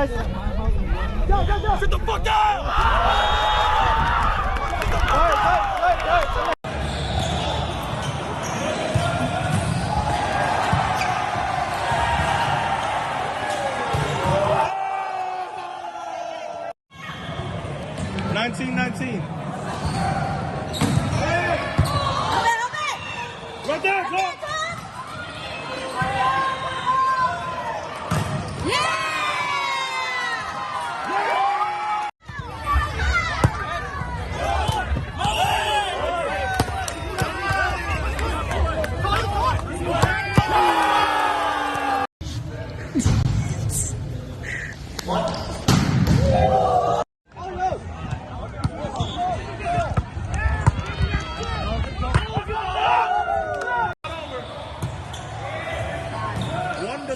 guys. Sit the fuck down! Right. 19-19. Right there, clock.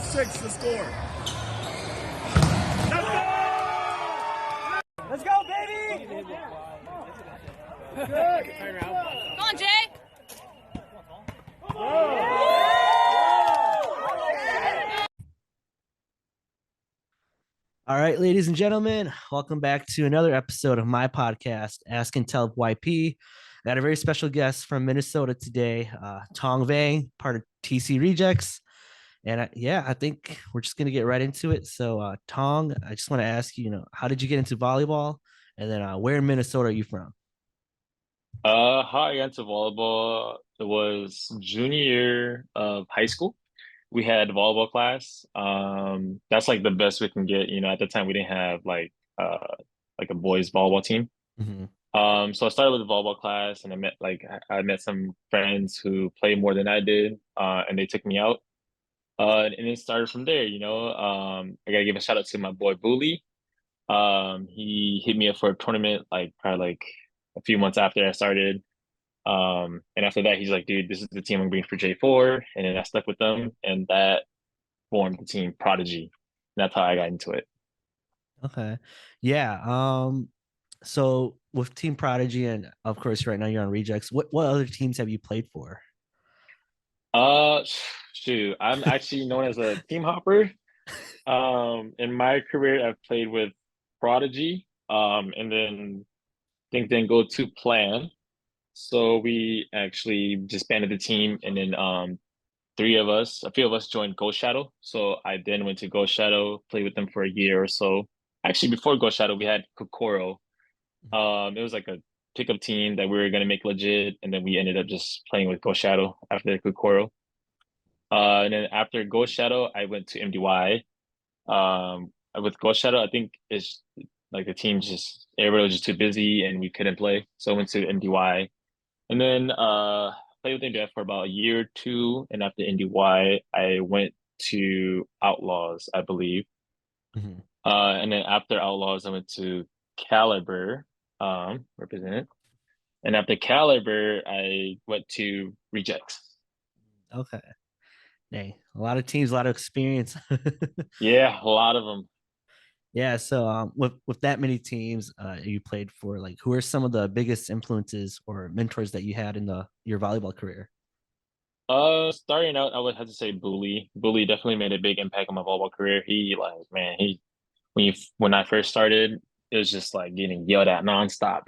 Six to score. Let's go, baby! Good. Come on, Jay! All right, ladies and gentlemen, welcome back to another episode of my podcast, Ask and Tell YP. I got a very special guest from Minnesota today, Tong Vang, part of TC Rejects. And I think we're just going to get right into it. So, Tong, I just want to ask you, how did you get into volleyball? And then where in Minnesota are you from? How I got into volleyball, it was junior year of high school. We had volleyball class. That's like the best we can get. At the time we didn't have like a boys volleyball team. Mm-hmm. So I started with the volleyball class, and I met some friends who played more than I did, and they took me out. And it started from there. I gotta give a shout out to my boy Bully. He hit me up for a tournament like probably like a few months after I started. And after that, he's like, dude, this is the team I'm bringing for J4. And then I stuck with them, and that formed the team Prodigy. And that's how I got into it. Okay. Yeah. So with Team Prodigy, and of course, right now you're on Rejects, what other teams have you played for? Shoot, I'm actually known as a team hopper. In my career, I've played with Prodigy, and then things didn't go to plan. So we actually disbanded the team, and then a few of us joined Ghost Shadow. So I then went to Ghost Shadow, played with them for a year or so. Actually, before Ghost Shadow, we had Kokoro. It was like a pickup team that we were gonna make legit, and then we ended up just playing with Ghost Shadow after Kokoro. And then after Ghost Shadow, I went to MDY. With Ghost Shadow, I think it's like the team just everybody was just too busy and we couldn't play. So I went to MDY. And then played with MDY for about a year or two. And after MDY, I went to Outlaws, I believe. Mm-hmm. And then after Outlaws, I went to Caliber, represented. And after Caliber, I went to Rejects. Okay. Dang, a lot of teams, a lot of experience. Yeah, a lot of them. Yeah. So with that many teams you played for, like, who are some of the biggest influences or mentors that you had in your volleyball career? Starting out, I would have to say Bully. Bully definitely made a big impact on my volleyball career. When I first started, it was just like getting yelled at nonstop,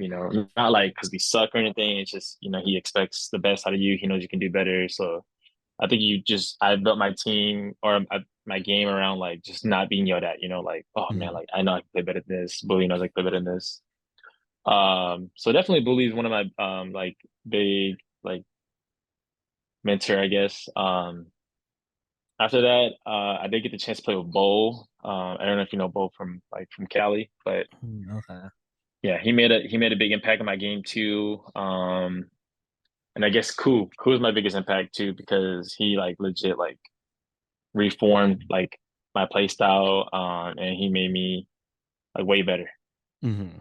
not like because we suck or anything. It's just, he expects the best out of you. He knows you can do better. So I think I built my team or my game around like just not being yelled at, like, oh man, like I know I can play better than this. Bully knows I can play better than this. So definitely Bully is one of my like big like mentor, I guess. After that, I did get the chance to play with Bo. I don't know if you know Bo from Cali, but Okay. yeah, he made a big impact on my game too. And I guess Koo is my biggest impact too because he like legit like reformed like my play style, and he made me like way better. Mm-hmm.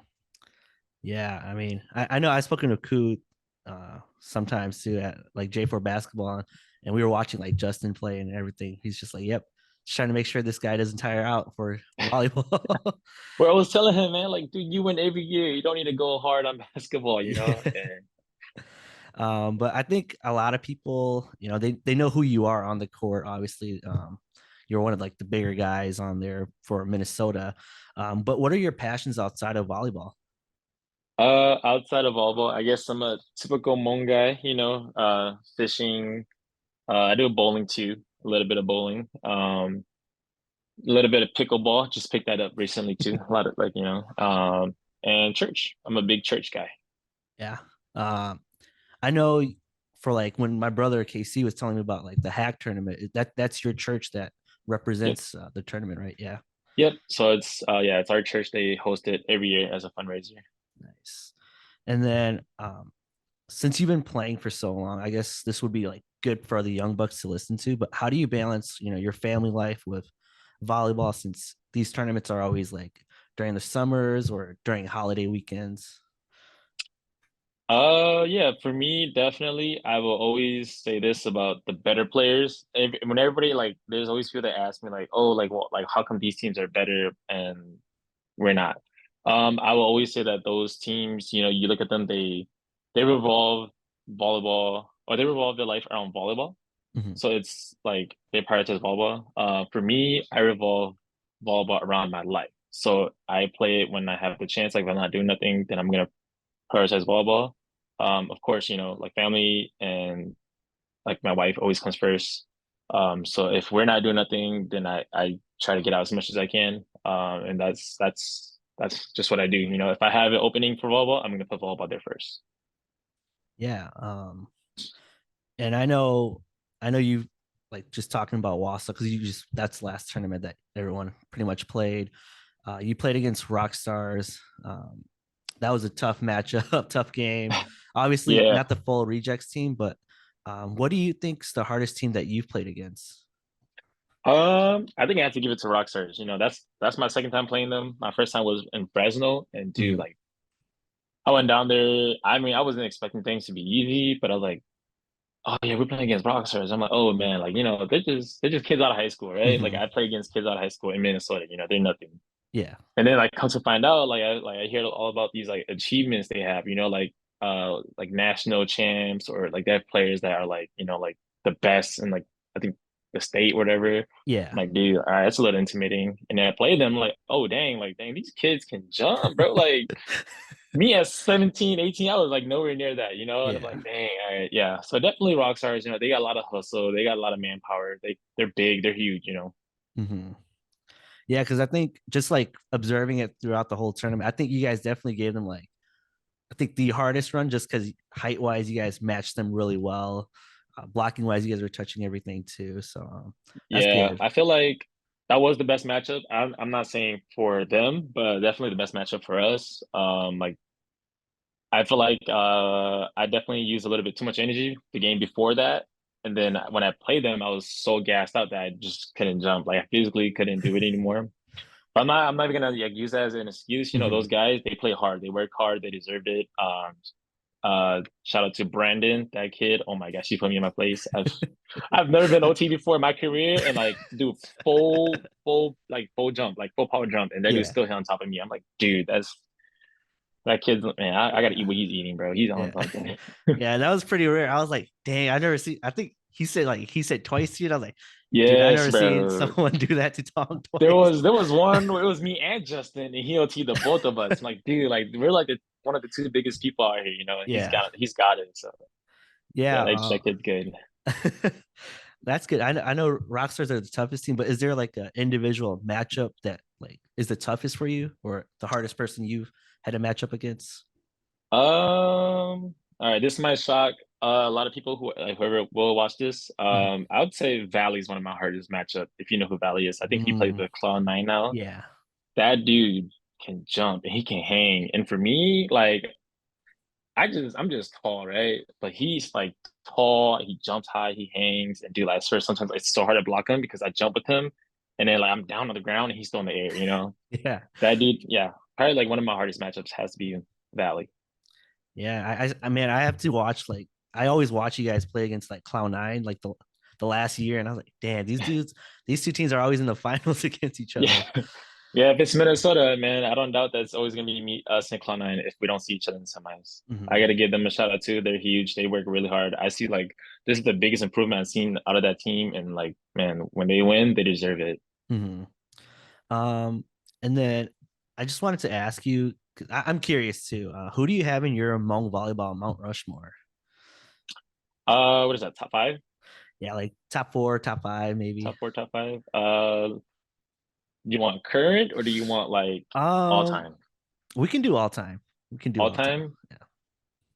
Yeah, I mean, I know I've spoken to Koo sometimes too at like J4 basketball, and we were watching like Justin play and everything. He's just like, yep, just trying to make sure this guy doesn't tire out for volleyball. Well, I was telling him, man, like, dude, you win every year. You don't need to go hard on basketball, you know? But I think a lot of people, they know who you are on the court, obviously. you're one of like the bigger guys on there for Minnesota. But what are your passions outside of volleyball? Outside of volleyball, I guess I'm a typical Hmong guy, fishing. I do bowling too, a little bit of bowling. A little bit of pickleball, just picked that up recently too. A lot of and church. I'm a big church guy. Yeah. I know for like when my brother KC was telling me about like the hack tournament, that's your church that Yep. represents the tournament, right? Yeah. Yep. So it's our church. They host it every year as a fundraiser. Nice. And then since you've been playing for so long, I guess this would be like good for the young bucks to listen to. But how do you balance, your family life with volleyball since these tournaments are always like during the summers or during holiday weekends? Yeah, for me, definitely, I will always say this about the better players. When everybody like, there's always people that ask me like, oh, like what, like how come these teams are better and we're not? I will always say that those teams, you look at them, they revolve volleyball or they revolve their life around volleyball. Mhm. So it's like they prioritize volleyball. For me, I revolve volleyball around my life. So I play it when I have the chance. Like if I'm not doing nothing, then I'm gonna prioritize volleyball. Of course, like family and like my wife always comes first. So if we're not doing nothing, then I try to get out as much as I can. And that's just what I do. If I have an opening for volleyball, I'm gonna put volleyball there first. Yeah. And I know you like just talking about Wassa because you just that's the last tournament that everyone pretty much played. You played against Rock Stars. That was a tough matchup, tough game. Obviously, Yeah. not the full rejects team, but what do you think's the hardest team that you've played against? I think I have to give it to Rockstars. That's my second time playing them. My first time was in Fresno, and dude, Mhm. like I went down there. I mean, I wasn't expecting things to be easy, but I was like, oh yeah, we're playing against Rockstars. I'm like, oh man, like they're just kids out of high school, right? Like Mhm. I play against kids out of high school in Minnesota. They're nothing. Yeah. And then like come to find out, like I hear all about these like achievements they have. Like national champs or like they have players that are like the best in like I think the state, whatever. I'm Yeah. like, dude, all right, that's a little intimidating. And then I play them like, oh dang, like dang, these kids can jump, bro. Like me at 17, 18, I was like nowhere near that. And I'm Yeah. like, dang, all right, yeah. So definitely rock stars, they got a lot of hustle, they got a lot of manpower. They're big, they're huge. Hmm. Yeah, because I think just like observing it throughout the whole tournament, I think you guys definitely gave them like I think the hardest run just because height wise, you guys matched them really well. Blocking wise, you guys were touching everything too. So that's Yeah, good. I feel like that was the best matchup. I'm not saying for them, but definitely the best matchup for us. Like I feel like I definitely used a little bit too much energy the game before that. And then when I played them, I was so gassed out that I just couldn't jump. Like I physically couldn't do it anymore. But I'm not even gonna like use that as an excuse. Those Mhm. guys, they play hard, they work hard, they deserved it. Shout out to Brandon, that kid. Oh my gosh, he put me in my place. I've never been OT before in my career, and like do full jump, like full power jump, and that dude's Yeah. still here on top of me. I'm like, dude, that kid's man. I gotta Yeah. eat what he's eating, bro. He's on Yeah. something. Yeah. That was pretty rare. I was like, dang, I never see. I think he said twice to you. And I was like, dude, I Yes, never seen bro. someone do that to Tom There twice. was there was one where it was me and Justin, and he OT'd the both of us. I'm like, dude, like we're like one of the two biggest people out here, and he's Yeah. got it. So yeah, Yeah. that kid's good. That's good. I know Rockstars are the toughest team, but is there like an individual matchup that like is the toughest for you or the hardest person you've had a matchup against? All right, this might shock a lot of people who like whoever will watch this. Mhm. I would say Valley is one of my hardest matchup. If you know who Valley is, I think he plays Mm, with Cloud9 now. yeah. That dude can jump and he can hang. And for me, like I'm just tall, right? But he's like tall, he jumps high, he hangs, and dude, like swear sometimes it's so hard to block him because I jump with him, and then like I'm down on the ground and he's still in the air. Yeah. That dude, yeah, probably like one of my hardest matchups has to be Valley. Yeah. I mean I have to watch like I always watch you guys play against like Cloud9 like the last year and I was like, damn, these dudes, these two teams are always in the finals against each other. Yeah. Yeah, if it's Minnesota, man, I don't doubt that it's always gonna be me, us, and Cloud9 if we don't see each other in the semis. I Mhm. gotta give them a shout out too. They're huge. They work really hard. I see like this is the biggest improvement I've seen out of that team, and like, man, when they win, they deserve it. Mhm. Um, and then I just wanted to ask you, 'cause I'm curious too. Who do you have in your Hmong volleyball Mount Rushmore? What is that? Top five? Yeah, like top four, top five, maybe. Top four, top five? Do you want current or do you want like all Um, time? we can do all time. We can do All all time. time?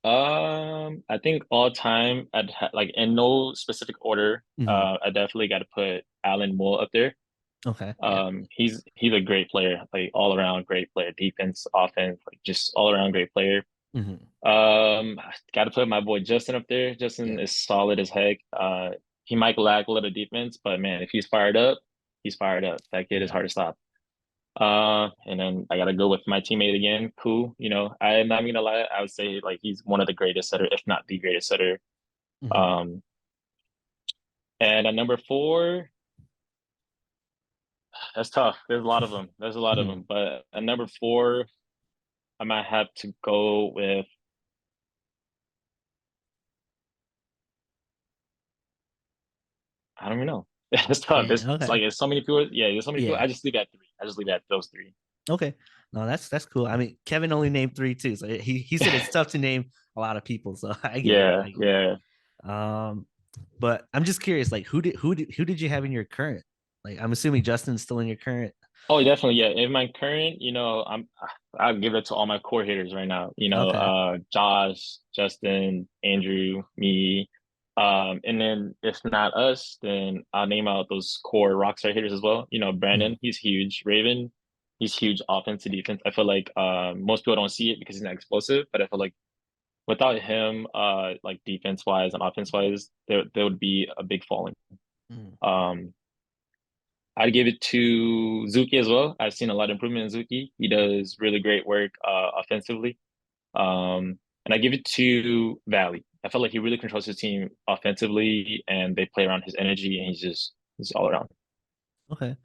Yeah. I think all time like in no specific order. Mhm. I definitely got to put Alan Moore up there. Okay. Yeah. He's a great player, like all around great player, defense, offense, like just all around great player. Mhm. Got to put my boy Justin up there. Yeah. Justin is solid as heck. He might lack a little defense, but man, if he's fired up, he's fired up. That kid is Yeah. hard to stop. And then I gotta go with my teammate again, Cool. I'm not gonna lie, I would say like he's one of the greatest setter, if not the greatest setter. Mhm. Um, and at number four, that's tough. There's a lot of them. There's a lot of Mhm. them. But at number four, I might have to go with I don't even know. It's tough. Yeah. It's Okay. like there's so many people. Yeah, there's so many people. Yeah. I just leave it at three. I just leave it at those three. Okay. No, that's cool. I mean, Kevin only named three too, so he said it's tough to name a lot of people. So I get it. Yeah, I get yeah. it. But I'm just curious, like who did you have in your current? Like, I'm assuming Justin's still in your current. Oh, definitely. Yeah. In my current, I'll give it to all my core hitters right now. Okay. Josh, Justin, Andrew, me. And then if not us, then I'll name out those core rockstar hitters as well. Mhm. Brandon, he's huge. Raven, he's huge offense to defense. I feel like most people don't see it because he's not explosive, but I feel like without him, like defense wise and offense wise, there would be a big falling. Mhm. Um, I'd give it to Zuki as well. I've seen a lot of improvement in Zuki. He does really great work offensively. And I give it to Valley. I felt like he really controls his team offensively and they play around his energy and he's all around. Okay.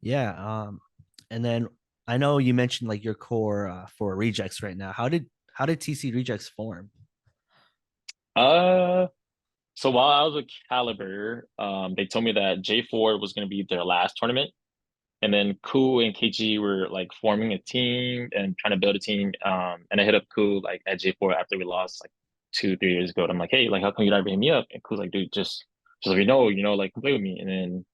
Yeah. And then I know you mentioned like your core for rejects right now. How did TC rejects form? Uh so while I was with Caliber, they told me that J4 was gonna be their last tournament. And then Ku and KG were like forming a team and trying to build a team. And I hit up Ku like at J4 after we lost like 2, 3 years ago. And I'm like, hey, like how come you not bringing me up? And Ku's like, dude, just let me know, like play with me. And then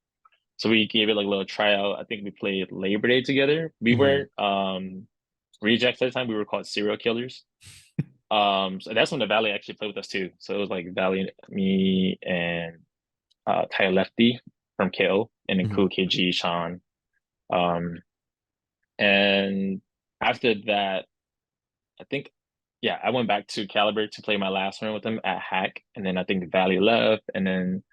so we gave it like a little tryout. I think we played Labor Day together. We Mhm. weren't rejects at the time, we were called serial killers. So that's when the Valley actually played with us too. So it was like Valley, me, and Ty Lefty from KO, and then Mhm. Ku, KG, Sean. Um, and after that, I think, yeah, I went back to Caliber to play my last run with them at Hack, and then I think the Valley left, and then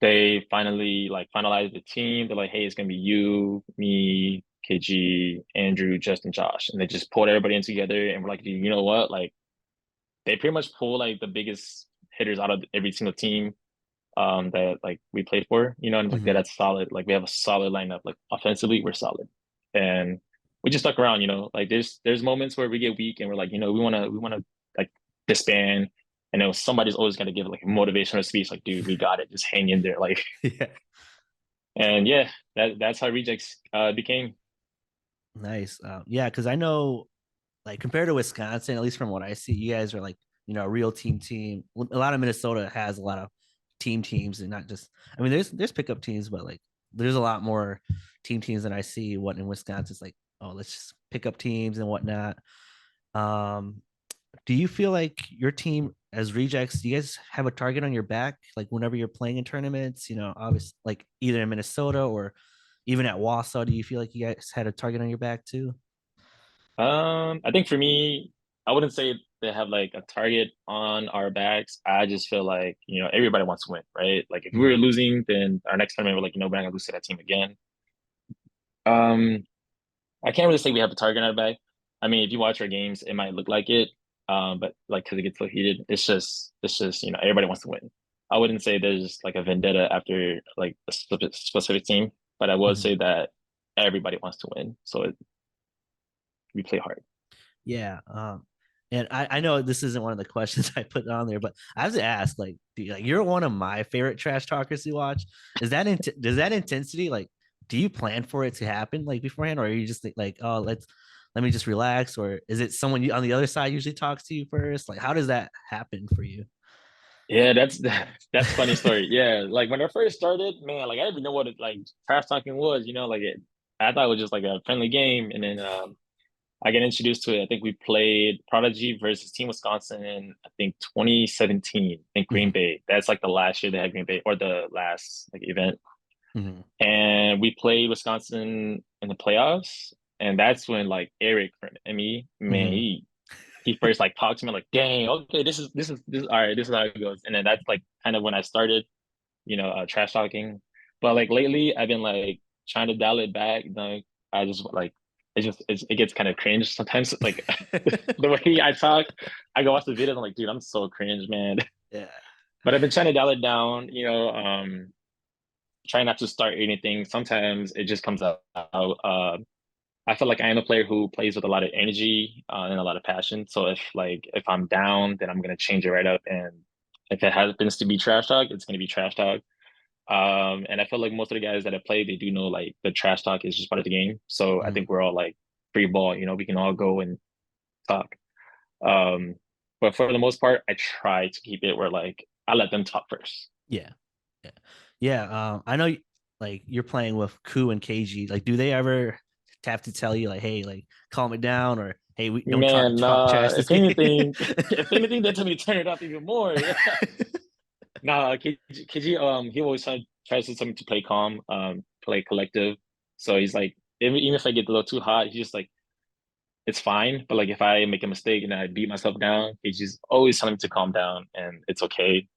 they finally like finalized the team. They're like, hey, it's gonna be you, me, KG, Andrew, Justin, Josh, and they just pulled everybody in together, and we're like, dude, you know what? Like, they pretty much pull like the biggest hitters out of every single team that like we played for, and like Mhm. that's solid. Like we have a solid lineup. Like offensively, we're solid. And we just stuck around, like there's moments where we get weak and we're like, we wanna like disband. And then somebody's always gonna give like a motivational speech, like, dude, we got it. Just hang in there. Like, Yeah. and yeah, that's how rejects became. Nice. Yeah, because I know, like compared to Wisconsin, at least from what I see, you guys are like a real team. A lot of Minnesota has a lot of teams, and not just. I mean, there's pickup teams, but like there's a lot more teams than I see. What in Wisconsin is like, oh, let's just pick up teams and whatnot. Um, do you feel like your team as rejects, do you guys have a target on your back, like whenever you're playing in tournaments? Obviously, like either in Minnesota or even at Wausau, do you feel like you guys had a target on your back too? I think for me, I wouldn't say they have like a target on our backs. I just feel like, everybody wants to win, right? Like if we were Mhm. losing, then our next tournament, we're like, we're not gonna lose to that team again. Um, I can't really say we have a target on our back. I mean, if you watch our games, it might look like it. But like because it gets so heated, it's just, everybody wants to win. I wouldn't say there's like a vendetta after like a specific team, but I would Mhm. say that everybody wants to win. So we play hard. Yeah. And I know this isn't one of the questions I put on there, but I have to ask, like, you're one of my favorite trash talkers to watch. Does that intensity, like, do you plan for it to happen like beforehand, or are you just like, oh, let me just relax, or is it someone on the other side usually talks to you first? Like, how does that happen for you? Yeah, that's funny story. Yeah, like when I first started, man, like I didn't even know what it like trash talking was. Like I thought it was just like a friendly game, and then I get introduced to it. I think we played Prodigy versus Team Wisconsin in I think 2017 in Green Mhm, Bay. That's like the last year they had Green Bay or the last like event. mhm, And we played Wisconsin in the playoffs. And that's when like Eric from ME, man, mhm, he first like talked to me like, dang, okay, this is all right, this is how it goes. And then that's like kind of when I started, trash talking. But like lately I've been like trying to dial it back. I just like it gets kind of cringe sometimes. Like the way I talk, I go watch the videos, I'm like, dude, I'm so cringe, man. yeah. But I've been trying to dial it down, try not to start anything. Sometimes it just comes out. I feel like I am a player who plays with a lot of energy and a lot of passion. So if I'm down, then I'm gonna change it right up. And if it happens to be trash talk, it's gonna be trash talk. And I feel like most of the guys that I play, they do know like the trash talk is just part of the game. So I Mhm, think we're all like free ball. We can all go and talk. Um, but for the most part, I try to keep it where like I let them talk first. yeah. Yeah. Yeah. I know like you're playing with Ku and KG. Like, do they ever have to tell you like, hey, like calm it down, or hey, we don't Man, talk trash this if game? anything, if anything, they tell me to turn it up even more. Yeah. Nah, KG, he always tries to tell me to play calm, play collective. So he's like, even if I get a little too hot, he's just like, it's fine. But like, if I make a mistake and I beat myself down, he's just always telling me to calm down and it's okay.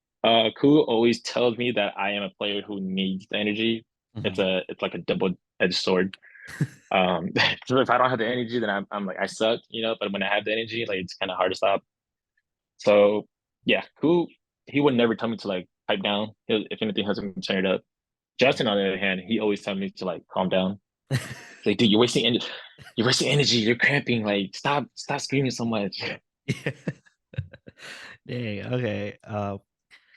Ku always tells me that I am a player who needs the energy. Mhm. It's like a double-edged sword. So if I don't have the energy, then I'm like, I suck. But when I have the energy, like, it's kind of hard to stop. So yeah, Ku, he would never tell me to like pipe down. If anything, has me turn it up. Justin, on the other hand, he always tells me to like calm down. He's like, dude, you're wasting energy. You're wasting energy. You're cramping. Like, stop screaming so much. Yeah. Dang. Okay.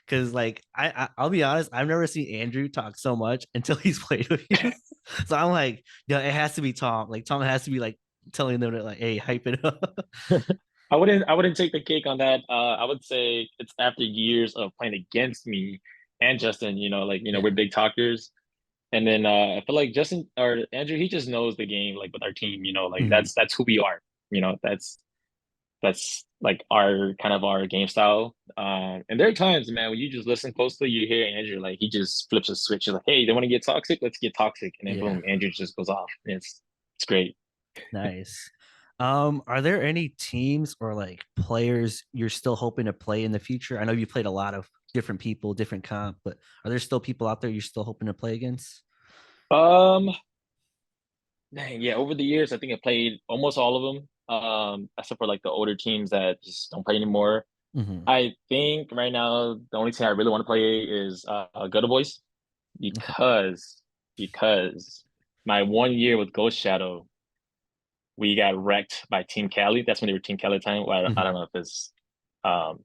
Because like I'll be honest, I've never seen Andrew talk so much until he's played with you. So I'm like, yeah, it has to be Tom. Like Tom has to be like telling them to like, hey, hype it up. I wouldn't take the cake on that. I would say it's after years of playing against me and Justin. We're Yeah. big talkers. And then I feel like Justin or Andrew, he just knows the game, like with our team. Like Mhm. that's who we are. That's like our game style. And there are times, man, when you just listen closely, you hear Andrew like he just flips a switch. He's like, "Hey, they want to get toxic? Let's get toxic." And then Yeah. boom, Andrew just goes off. It's great. Nice. Are there any teams or like players you're still hoping to play in the future? I know you played a lot of different people, different comp, but are there still people out there you're still hoping to play against? Um, Dang, yeah. Over the years, I think I played almost all of them. Except for like the older teams that just don't play anymore. Hmm. I think right now the only team I really want to play is Gutter Boys Okay. because my 1 year with Ghost Shadow, we got wrecked by Team Cali. That's when they were Team Cali at the time. Well, I don't Hmm. know if it's um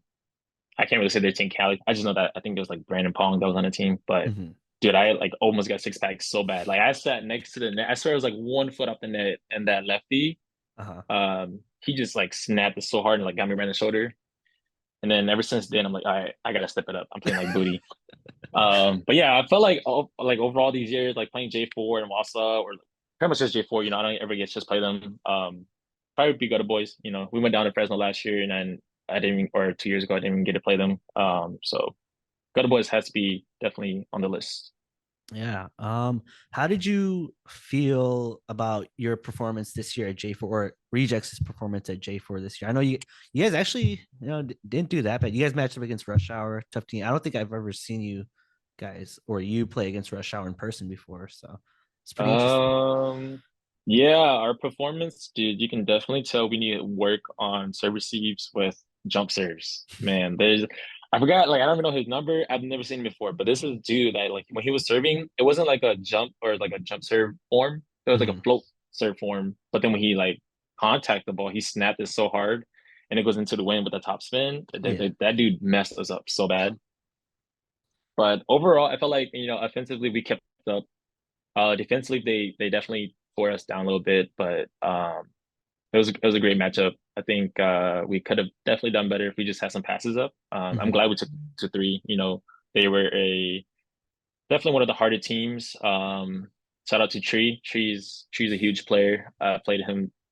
I can't really say they're Team Cali. I just know that I think it was like Brandon Pong that was on the team. But Hmm. dude, I like almost got six packs so bad. Like I sat next to the net. I swear it was like 1 foot up the net, and that lefty, Uh-huh. he just like snapped it so hard and like got me right in the shoulder. And then ever since then, I'm like, all right, I gotta step it up. I'm playing like booty. But yeah, I felt like like overall these years, like playing J4 and Wassa or pretty much just J4. I don't ever get to just play them. Probably be Gutter Boys. We went down to Fresno last year, and then I didn't even, or 2 years ago, I didn't even get to play them. So Gutter Boys has to be definitely on the list. Yeah. How did you feel about your performance this year at J4 or Rejects' performance at J4 this year? I know you guys actually, didn't do that bad. You guys matched up against Rush Hour, tough team. I don't think I've ever seen you guys or you play against Rush Hour in person before, so it's pretty interesting. Um, yeah, our performance, dude, you can definitely tell we need to work on serve receives with jump serves. Man, I forgot, like, I don't even know his number. I've never seen him before, but this is a dude that, like, when he was serving, it wasn't like a jump or like a jump serve form. It was like a Mhm. float serve form, but then when he like contact the ball, he snapped it so hard, and it goes into the wind with the top spin. Yeah. That dude messed us up so bad. But overall, I felt like offensively we kept up. Defensively, they definitely tore us down a little bit, but it was a great matchup. I think we could have definitely done better if we just had some passes up. I'm Mhm. glad we took to three. They were a definitely one of the harder teams. Shout out to Tree. Tree's a huge player. Played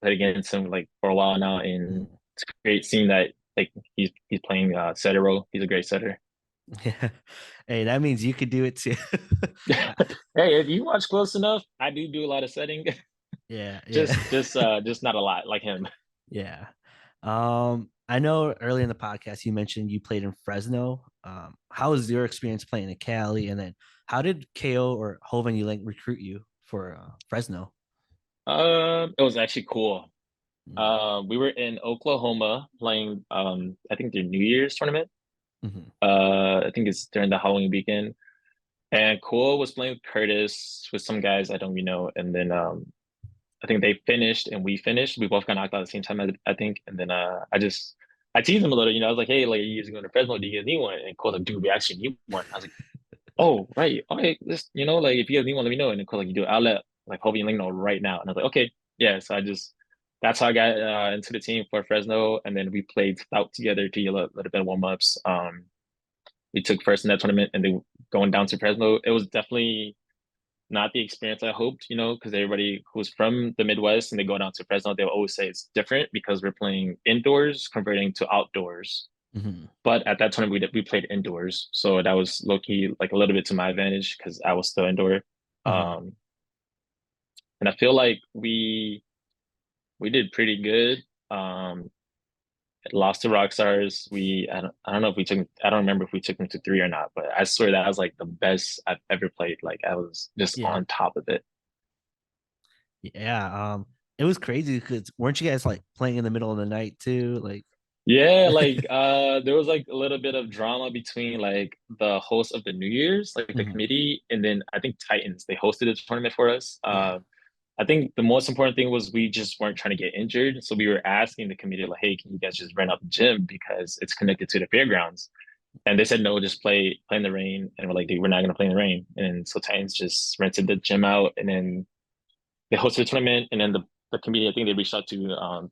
against him like for a while now, and Mhm. it's great seeing that like he's playing setter role. He's a great setter. Yeah. Hey, that means you could do it too. Hey, if you watch close enough, I do a lot of setting. Yeah, yeah. Just not a lot like him. Yeah. I know early in the podcast you mentioned you played in Fresno. How was your experience playing in Cali? And then how did KO or Hovan you like recruit you for Fresno? It was actually cool. Mm-hmm. We were in Oklahoma playing I think their New Year's tournament. Mm-hmm. I think it's during the Halloween weekend. And Cool was playing with Curtis with some guys I don't even know. And then I think they finished and we finished. We both got knocked out at the same time, I think. And then I teased him a little, I was like, hey, like you guys are going to Fresno, do you guys need one? And Cole's like, dude, we actually need one. I was like, oh, right. Okay, this, like if you guys need one, let me know. And Cole's like, you do, I'll let like Hobie and Link know right now. And I was like, okay, yeah. So that's how I got into the team for Fresno. And then we played out together to get a little bit of warm ups. We took first in that tournament and then going down to Fresno, it was definitely not the experience I hoped, because everybody who's from the Midwest and they go down to Fresno, they'll always say it's different because we're playing indoors converting to outdoors. Mm-hmm. But at that tournament, we played indoors, so that was low key like a little bit to my advantage because I was still indoor. Mm-hmm. Um, and I feel like we did pretty good. Lost to Rockstars. I don't know if we took I don't remember if we took them to three or not, but I swear that was like the best I've ever played. Like I was just Yeah. on top of it. Yeah. It was crazy because weren't you guys like playing in the middle of the night too? Like, Yeah, like there was like a little bit of drama between like the host of the New Year's, like the Mhm. committee, and then I think Titans. They hosted a tournament for us. Yeah. I think the most important thing was we just weren't trying to get injured. So we were asking the committee, like, hey, can you guys just rent out the gym because it's connected to the fairgrounds? And they said no, just play in the rain. And we're like, dude, we're not gonna play in the rain. And so Titans just rented the gym out and then they hosted the tournament, and then the committee, I think they reached out to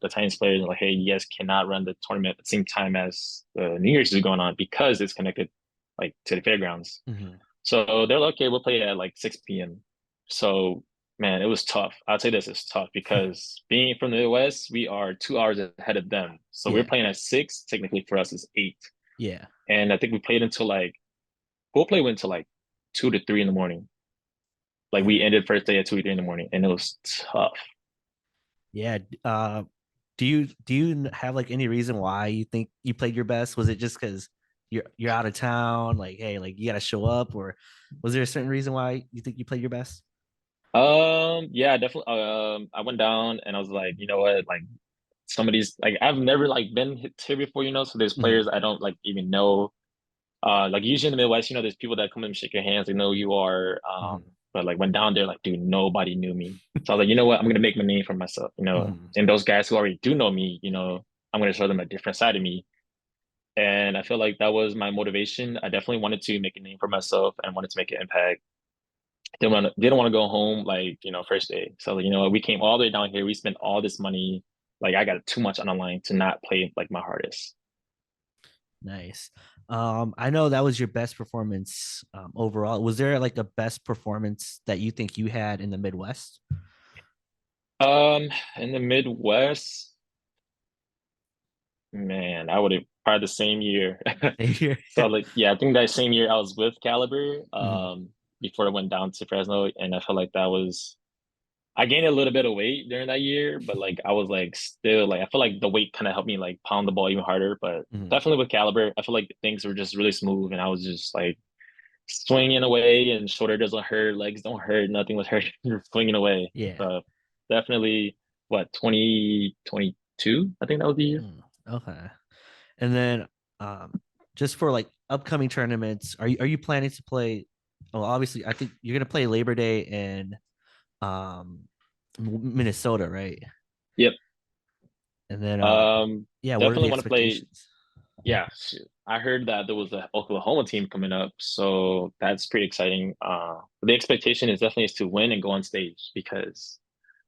the Titans players and like, hey, you guys cannot run the tournament at the same time as the New Year's is going on because it's connected like to the fairgrounds. Mm-hmm. So they're like, okay, we'll play at like 6 p.m. So man, it was tough. I'll say this, it's tough because being from the Midwest, we are 2 hours ahead of them. So we're Yeah. playing at six. Technically for us is eight. Yeah. And I think we played until like we'll play went to like 2 to 3 in the morning. Like we Yeah. ended first day at 2 or 3 in the morning, and it was tough. Yeah. Do you have like any reason why you think you played your best? Was it just because you're out of town? Like, hey, like you got to show up, or was there a certain reason why you think you played your best? Yeah, definitely. I went down and I was like, you know what? Like some of these, like I've never like been here before, so there's Mhm. players I don't like even know. Like usually in the Midwest, there's people that come and shake your hands, they know who you are. Mhm. But like went down there, like, dude, nobody knew me. So I was like, you know what? I'm gonna make my name for myself, Mhm. And those guys who already do know me, I'm gonna show them a different side of me. And I feel like that was my motivation. I definitely wanted to make a name for myself and wanted to make an impact. Didn't want to go home like, first day. So like, we came all the way down here. We spent all this money. Like I got too much on the line to not play like my hardest. Nice. I know that was your best performance overall. Was there like a best performance that you think you had in the Midwest? In the Midwest, man, I would have probably the same year. Same So like, yeah, I think that same year I was with Caliber, Mhm. before I went down to Fresno, and I felt like I gained a little bit of weight during that year, but like I was like still like I feel like the weight kind of helped me like pound the ball even harder. But Mhm. definitely with Caliber, I feel like things were just really smooth, and I was just like swinging away, and shoulder doesn't hurt, legs don't hurt, nothing was hurt. You're swinging away. Yeah. So definitely, what 2022? I think that was the year. Okay. And then just for like upcoming tournaments, are you planning to play? Well, obviously, I think you're gonna play Labor Day and um Minnesota, right? Yep. And then Um, yeah, what are Definitely the want to play. expectations? Yeah, shoot. I heard that there was a Oklahoma team coming up, so that's pretty exciting. The expectation is definitely is to win and go on stage because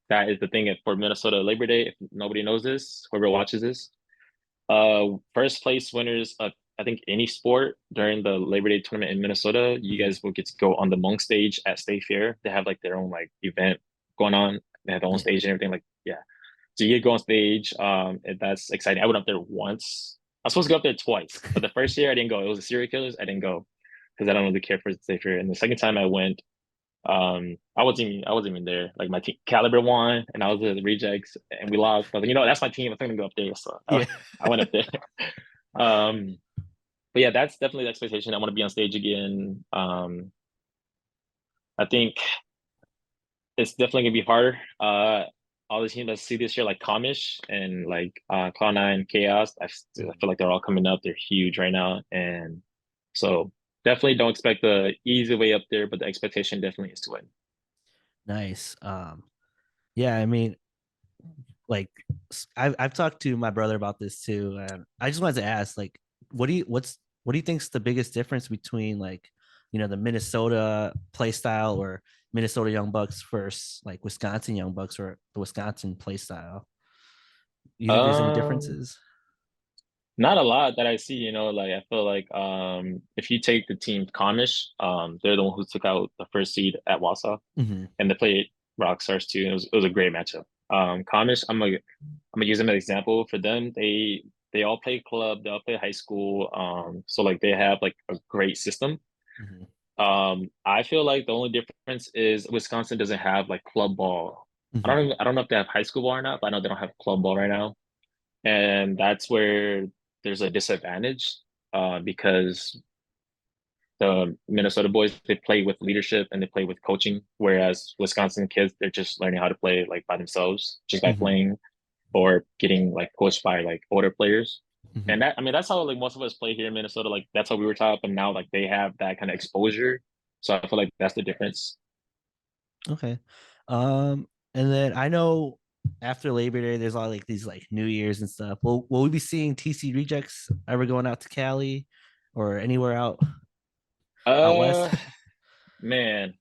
that is the thing for Minnesota Labor Day. If nobody knows this, whoever watches this, first place winners of I think any sport during the Labor Day tournament in Minnesota, you Mhm. guys will get to go on the Monk stage at State Fair. They have like their own like event going on. They have their own Yeah. stage and everything. Like, yeah. So you get to go on stage. And that's exciting. I went up there once. I was supposed to go up there twice, but the first year I didn't go. It was a serial killers. I didn't go because I don't really care for State Fair. And the second time I went, I wasn't even there. Like my team Caliber won and I was the rejects and we lost. But you know, that's my team. I'm gonna go up there. So Yeah. I went up there. Um, but yeah, that's definitely the expectation. I want to be on stage again. I think it's definitely gonna be harder. All the teams I see this year, like Comish and like Cloud9, Chaos, I feel like they're all coming up. They're huge right now, and so definitely don't expect the easy way up there, but the expectation definitely is to win. Nice. Yeah, I mean, like I've talked to my brother about this too, and I just wanted to ask, like, what do you think's the biggest difference between like, the Minnesota play style or Minnesota Young Bucks versus like Wisconsin Young Bucks or the Wisconsin play style? You think there's any Um, differences? Not a lot that I see. Like I feel like if you take the team Comish, they're the one who took out the first seed at Wausau, Hmm. and they played Rockstars too. And it was a great matchup. Comish, I'm gonna use them as an example. For them, they all play club, they all play high school. So like they have like a great system. Hmm. I feel like the only difference is Wisconsin doesn't have like club ball. Hmm. I don't know if they have high school ball or not, but I know they don't have club ball right now. And that's where there's a disadvantage because the Minnesota boys they play with leadership and they play with coaching, whereas Wisconsin kids they're just learning how to play like by themselves, just by Hmm. playing or getting like coached by like older players. Hmm. And that I mean that's how like most of us play here in Minnesota. Like that's how we were taught, but now like they have that kind of exposure. So I feel like that's the difference. Okay. And then I know after Labor Day, there's a lot of like these like New Year's and stuff. Will we be seeing TC rejects ever going out to Cali or anywhere out west? Uh Man,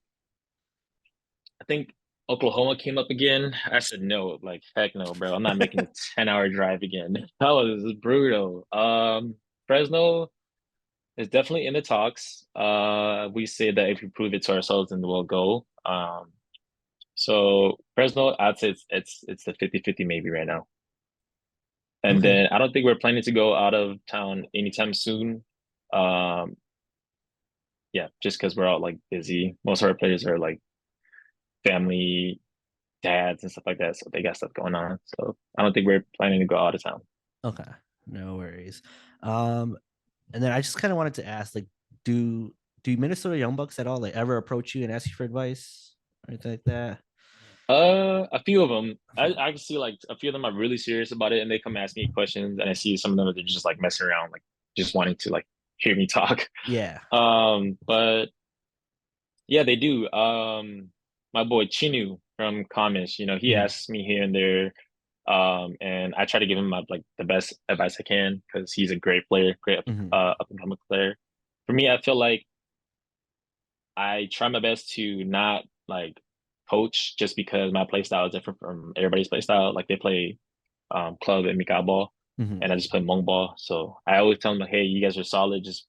I think Oklahoma came up again. I said no, like heck no, bro. I'm not making a 10-hour drive again. That was brutal. Fresno is definitely in the talks. We say that if we prove it to ourselves, then we'll go. So Fresno, I'd say it's the 50-50 maybe right now. And Okay. then I don't think we're planning to go out of town anytime soon. Um, yeah, just because we're all like busy. Most of our players are like family dads and stuff like that. So they got stuff going on. So I don't think we're planning to go out of town. Okay. No worries. Um, and then I just kind of wanted to ask, like, do do Minnesota Young Bucks at all like ever approach you and ask you for advice or anything like that? A few of them. I can see like a few of them are really serious about it and they come ask me questions and I see some of them that they're just like messing around, like just wanting to like hear me talk. Yeah. But yeah, they do. My boy Chinu from Kamish, he Mhm. asks me here and there. And I try to give him like the best advice I can because he's a great player, great Mhm. up and coming player. For me, I feel like I try my best to not like coach just because my play style is different from everybody's play style. Like they play club and Mikau ball, Mhm. and I just play Hmong ball. So I always tell them like, hey, you guys are solid. Just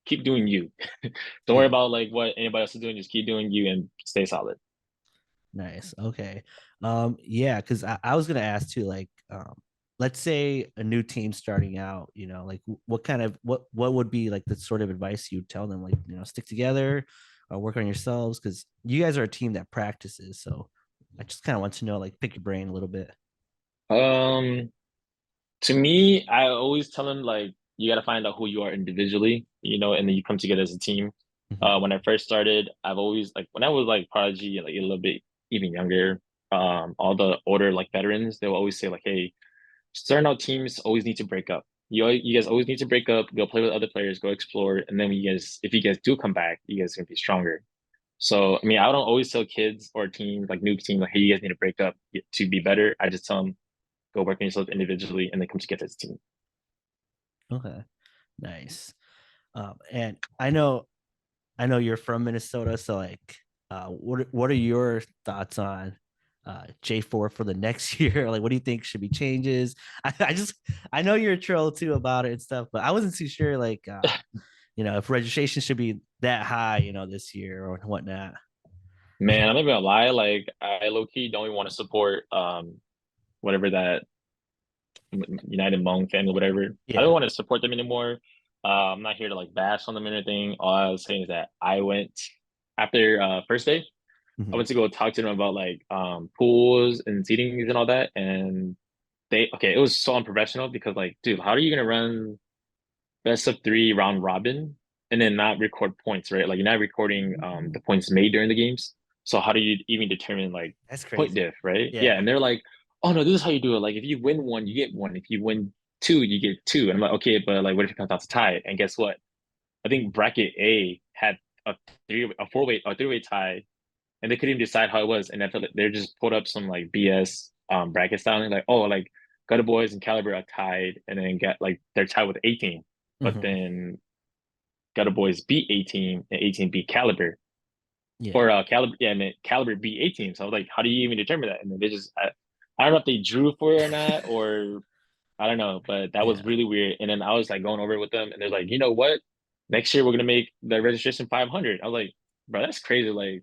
keep doing you. Don't worry Yeah. about like what anybody else is doing. Just keep doing you and stay solid. Nice. Okay. Yeah, because I was gonna ask too, like, let's say a new team starting out, like what kind of what would be like the sort of advice you'd tell them, like, stick together, work on yourselves, because you guys are a team that practices. So I just kind of want to know, like, pick your brain a little bit. Um, to me, I always tell them like you got to find out who you are individually, and then you come together as a team. Mhm. When I first started, I've always like when I was like prodigy, like a little bit even younger. All the older like veterans, they'll always say like, "Hey, starting out teams always need to break up. You guys always need to break up, go play with other players, go explore, and then if you guys do come back, you guys are gonna be stronger." So I mean, I don't always tell kids or teams like new teams like, hey, you guys need to break up to be better. I just tell them go work on yourself individually and then come together as a team. Okay, nice. And I know you're from Minnesota, so like, what are your thoughts on J4 for the next year? Like, what do you think should be changes? I know you're a troll too about it and stuff, but I wasn't too sure like if registration should be that high, this year or whatnot. Man, I'm not even gonna lie, like I low key don't even want to support whatever that United Hmong family, whatever. I don't Yeah. want to support them anymore. I'm not here to like bash on them or anything. All I was saying is that I went after first day, I Mhm. went to go talk to them about like pools and seatings and all that. And it was so unprofessional because like, dude, how are you gonna run best of three round robin and then not record points, right? Like you're not recording the points made during the games. So how do you even determine like That's point crazy. diff, right? Yeah, Yeah. and they're like, oh no, this is how you do it. Like if you win one, you get one. If you win two, you get two. And I'm like, okay, but like what if it comes out to tie? And guess what? I think bracket A had a four-way, a three-way tie, and they couldn't even decide how it was. And I feel like they just pulled up some like BS bracket styling, like, oh, like Gutter Boys and Caliber are tied, and then get like they're tied with 18. But Hmm. then Gutter Boys beat 18 and 18 beat Caliber. Yeah. Or Caliber, yeah, and then Caliber beat 18. So I was like, how do you even determine that? And then I don't know if they drew for it or not, or I don't know, but that was Yeah. really weird. And then I was like going over it with them, and they're like, you know what? Next year we're gonna make the registration 500. I was like, bro, that's crazy. Like,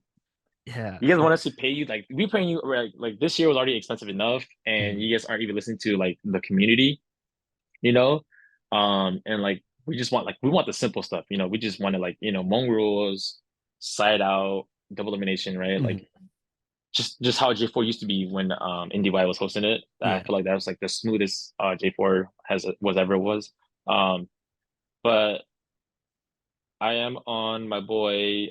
Yeah. you guys want us to pay you? Like, we paying you like this year was already expensive enough, and Mhm. you guys aren't even listening to like the community, you know? And like we want the simple stuff, we just want to like, Hmong rules, side out, double elimination, right? Like Mhm. just how J4 used to be when IndieY was hosting it. I Yeah. feel like that was like the smoothest J4 has was ever was. Um, but I am on my boy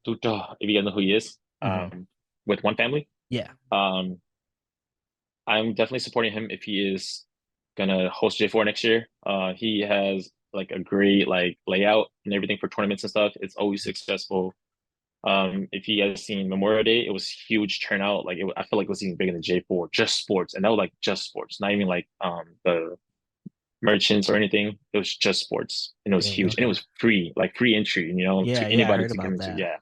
Tuto, if you guys know who he is, Mhm. with One Family. Yeah. Um, I'm definitely supporting him if he is gonna host J4 next year. He has like a great like layout and everything for tournaments and stuff. It's always successful. If you guys seen Memorial Day, it was huge turnout. Like I feel like it was even bigger than J4, just sports, and that was like just sports, not even like the merchants or anything. It was just sports, and it was Dang. huge, and it Okay. was free, like free entry, Yeah. to Yeah. I anybody heard to come about into. that.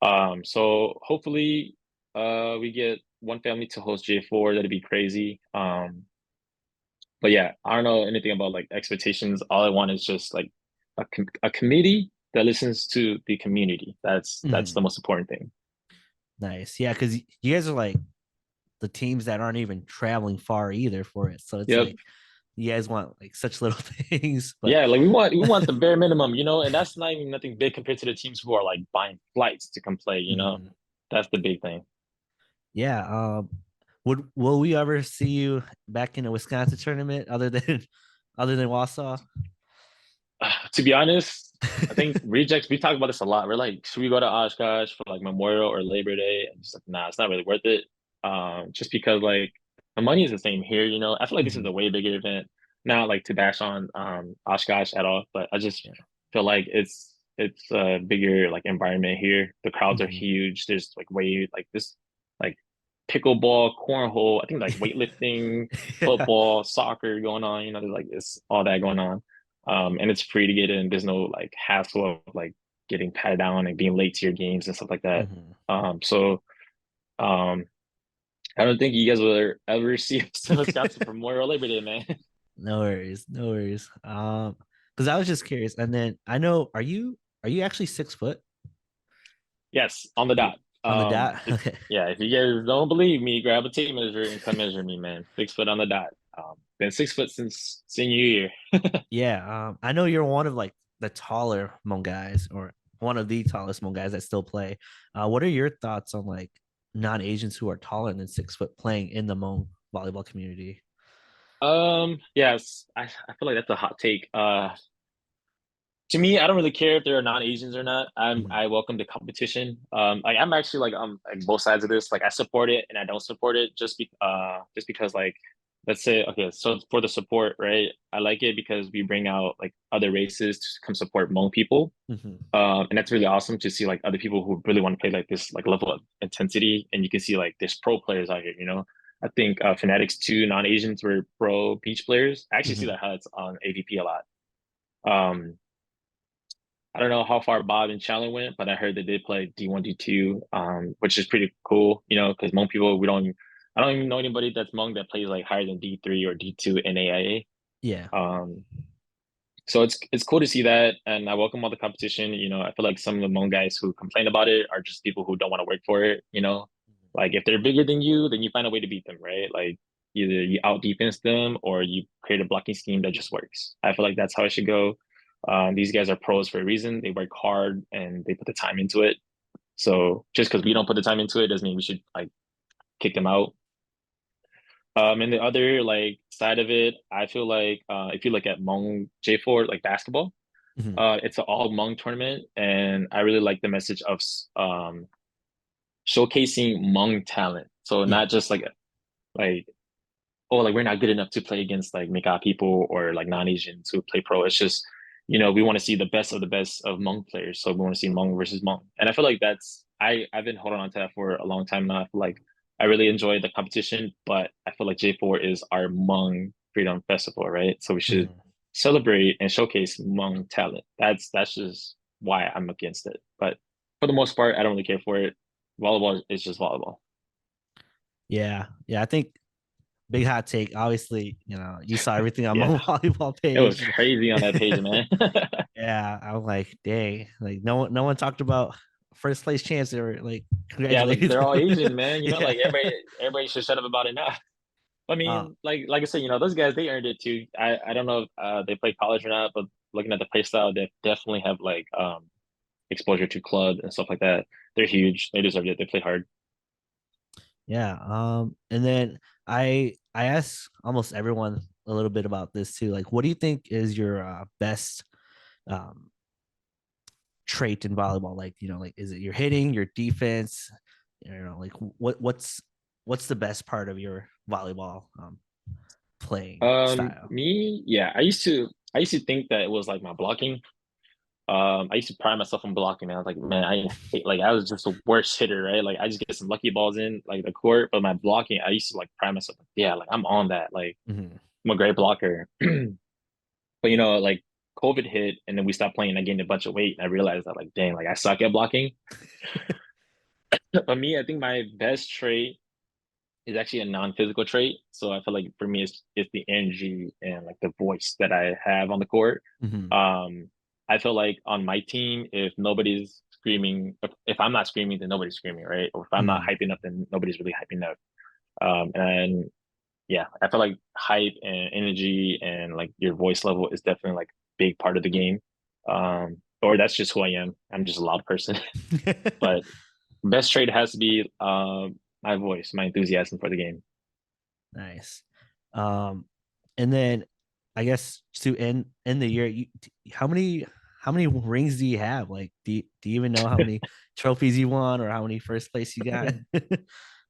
Yeah. So hopefully, we get One Family to host J4. That'd be crazy. But yeah, I don't know anything about like expectations. All I want is just like a committee that listens to the community. That's Mhm. the most important thing. Nice. Yeah, because you guys are like the teams that aren't even traveling far either for it. So it's Yep. like you guys want like such little things, but Yeah, like we want the bare minimum, and that's not even nothing big compared to the teams who are like buying flights to come play. mhm. That's the big thing. Yeah. Will we ever see you back in a Wisconsin tournament other than other than Wausau? To be honest, I think rejects, we talk about this a lot. We're like, should we go to Oshkosh for like Memorial or Labor Day? And it's like, nah, it's not really worth it. Just because like the money is the same here. I feel like this is Mhm. a way bigger event. Not like to bash on Oshkosh at all, but I just Yeah. feel like it's a bigger like environment here. The crowds are Mhm. huge. There's like way like this like pickleball, cornhole, I think like weightlifting, Yeah. football, soccer going on, there's like this all that going on. And it's free to get in. There's no like hassle of like getting patted down and being late to your games and stuff like that. Mhm. So um, I don't think you guys will ever see us in Wisconsin for Memorial Labor Day, man. No worries, no worries. Because I was just curious, and then I know, are you actually 6 foot Yes, on the dot. on the dot? If Okay. yeah, if you guys don't believe me, grab a tape measure and come measure me, man. 6 foot on the dot. Been 6 foot since senior year. Yeah. I know you're one of like the taller Hmong guys, or one of the tallest Hmong guys that still play. What are your thoughts on like non-Asians who are taller than 6 foot playing in the Hmong volleyball community? Yes, I feel like that's a hot take. To me, I don't really care if there are non-Asians or not. Mhm. I welcome the competition. Like I'm actually like both sides of this. Like I support it and I don't support it just because like let's say, okay, so for the support, right? I like it because we bring out like other races to come support Hmong people. Mhm. And that's really awesome to see like other people who really want to play like this like level of intensity. And you can see like there's pro players out here, you know. I think Fanatics 2 non-Asians were pro beach players. I actually see Mhm. that highlights on AVP a lot. Um, I don't know how far Bob and Chandler went, but I heard they did play D1, D2, which is pretty cool, you know, because Hmong people, I don't even know anybody that's Hmong that plays like higher than D3 or D2 in AIA. Yeah. So it's cool to see that, and I welcome all the competition. You know, I feel like some of the Hmong guys who complain about it are just people who don't want to work for it. You know, like if they're bigger than you, then you find a way to beat them, right? Like either you out defense them or you create a blocking scheme that just works. I feel like that's how it should go. These guys are pros for a reason. They work hard and they put the time into it. So just because we don't put the time into it doesn't mean we should like kick them out. And the other like side of it, I feel like if you look at Hmong J4 like basketball, Mhm. it's an all Hmong tournament, and I really like the message of showcasing Hmong talent. So Yeah. not just like oh like we're not good enough to play against like Mika people or like non-Asians who play pro. It's just we want to see the best of the best of Hmong players. So we want to see Hmong versus Hmong, and I feel like I've been holding on to that for a long time now. I feel like I really enjoy the competition, but I feel like J4 is our Hmong Freedom Festival, right? So we should Mhm. celebrate and showcase Hmong talent. That's just why I'm against it. But for the most part, I don't really care for it. Volleyball is just volleyball. Yeah. Yeah. I think big hot take. Obviously, you saw everything on my Yeah, volleyball it was page. crazy on that page, man. Yeah, I'm like, dang, like no one talked about first place chance. They were like, Yeah, like congratulations. they're all Asian, man. You know, Yeah. like everybody should shut up about it now. I Uh, mean, like I said, those guys they earned it too. I don't know if they play college or not, but looking at the play style, they definitely have like exposure to club and stuff like that. They're huge. They deserve it. They play hard. yeah. And then I asked almost everyone a little bit about this too. Like, what do you think is your best um trait in volleyball? Like, like is it your hitting, your defense? Like what's the best part of your volleyball playing style? Me, yeah, I used to think that it was like my blocking. I used to pride myself on blocking, man. I was like, man, I was just the worst hitter, right? Like I just get some lucky balls in like the court, but my blocking, I used to like pride myself, like, yeah, like I'm on that. Like Mhm. I'm a great blocker. But like COVID hit and then we stopped playing. I gained a bunch of weight and I realized that like, dang, like I suck at blocking. But me, I think my best trait is actually a non-physical trait. So I feel like for me, it's the energy and like the voice that I have on the court. Mhm. Um, I feel like on my team, if nobody's screaming, if I'm not screaming, then nobody's screaming, right? Or if I'm not Mhm. hyping up, then nobody's really hyping up. And yeah, I feel like hype and energy and like your voice level is definitely like a big part of the game. Or that's just who I am. I'm just a loud person. But best trait has to be my voice, my enthusiasm for the game. Nice. Um, and then I guess to end the year, how many rings do you have? Like, do you even know how many trophies you won or how many first place you got?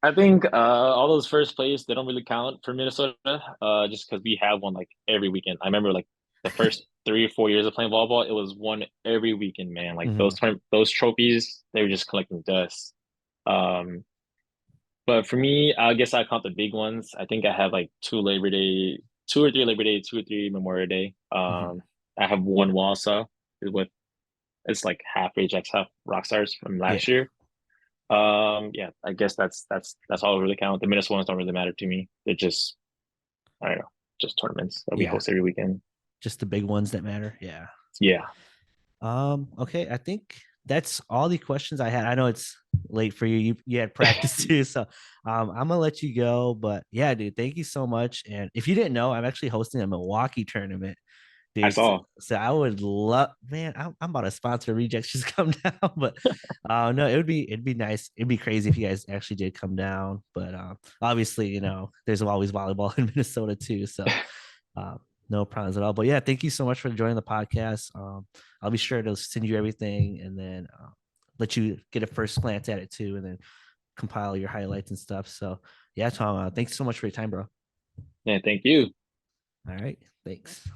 I think all those first place they don't really count for Minnesota, just because we have one like every weekend. I remember like the first 3 or 4 years of playing volleyball, it was one every weekend, man. Like Mhm. those trophies, they were just collecting dust. Um, but for me, I guess I count the big ones. I think I have like 2 or 3 Labor Day, 2 or 3 Memorial Day. Mhm. I have one Wausau with it's like half Ajax, half Rockstars from Yeah. last year. Yeah, I guess that's all really count. The Minnesota ones don't really matter to me. They're just I don't know, just tournaments that we Yeah. host every weekend. Just the big ones that matter. Yeah. Yeah. Okay. I think that's all the questions I had. I know it's late for you. You had practice too. So I'm gonna let you go. But yeah, dude, thank you so much. And if you didn't know, I'm actually hosting a Milwaukee tournament. I Dude, so, saw. so I would love, man. I'm about to sponsor rejects just come down, but no, it'd be nice. It'd be crazy if you guys actually did come down. But obviously, there's always volleyball in Minnesota too, so uh, no problems at all. But yeah, thank you so much for joining the podcast. I'll be sure to send you everything and then let you get a first glance at it too, and then compile your highlights and stuff. So yeah, Tom, thanks so much for your time, bro. Yeah, thank you. All right. Thanks.